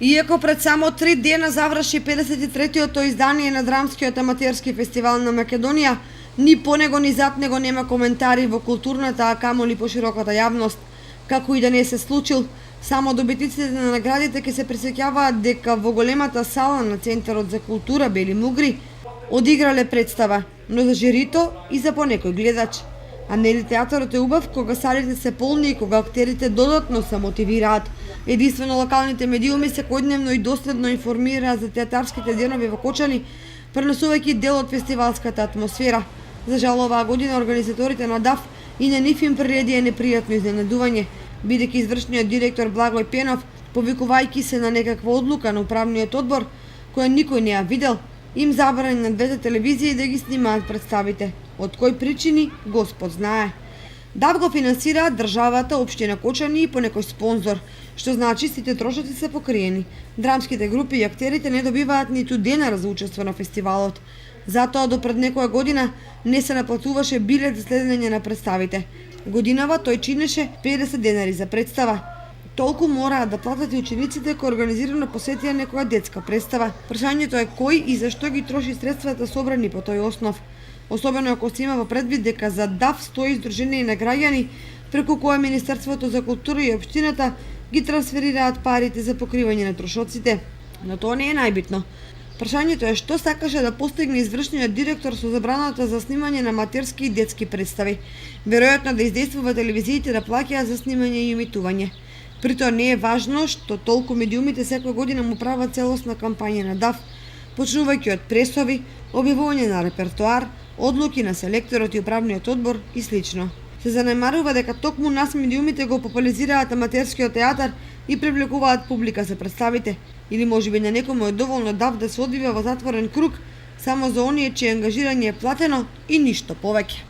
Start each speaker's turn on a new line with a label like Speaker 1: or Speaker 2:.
Speaker 1: Иако пред само 3 дена заврши 53-тото издание на Драмскиот аматерски фестивал на Македонија, ни по него ни зад него нема коментари во културната, а камоли по широката јавност. Како и да не се случил, само добитниците на наградите ќе се пресеќаваат дека во големата сала на Центарот за култура Бели Мугри одиграле представа, но за жирито и за понекој гледач. А нели театарот е убав кога салите се полни и кога актерите додатно се мотивираат. Единствено локалните медиуми секојдневно и доследно информираат за театарските денови во Кочани, пренесувајќи дел од фестивалската атмосфера. За жал, оваа година организаторите на ДАФ и на нив им приреди непријатно изненадување, бидејќи извршниот директор Благој Пенов, повикувајќи се на некаква одлука на управниот одбор, која никој не ја видел, им забрани на двете телевизии да ги снимаат представите. Од кои причини, Господ знае. ДАФ го финансираат државата, општина Кочани и понекој спонзор, што значи сите трошоци се покриени. Драмските групи и актерите не добиваат ниту денар за учество на фестивалот. Затоа до пред некоја година не се наплатуваше билет за следење на представите. Годинава тој чинеше 50 денари за представа. Толку мораат да платат и учениците кои организирано посетија некоја детска представа. Прашањето е кој и зашто ги троши средствата собрани по тој основ. Особено ако се има во предвид дека за ДАФ стои Сдружение на граѓани, преку кое Министерството за култура и општината ги трансферираат парите за покривање на трошоците. Но тоа не е најбитно. Прашањето е што сакаше да постигне извршниот директор со забраната за снимање на матерски и детски представи. Веројатно да издействува телевизиите да плаќаат за снимање и имитување. При тоа не е важно што толку медиумите секоја година му прават целосна кампања на ДАФ, почнувајќи од пресови, објавување на репертоар, одлуки на селекторот и управниот одбор и слично. Се занемарува дека токму нас медиумите го популаризираат аматерскиот театар и привлекуваат публика за представите, или можеби на некому е доволно ДАФ да се одвива во затворен круг само за оние чие ангажирање е платено и ништо повеќе.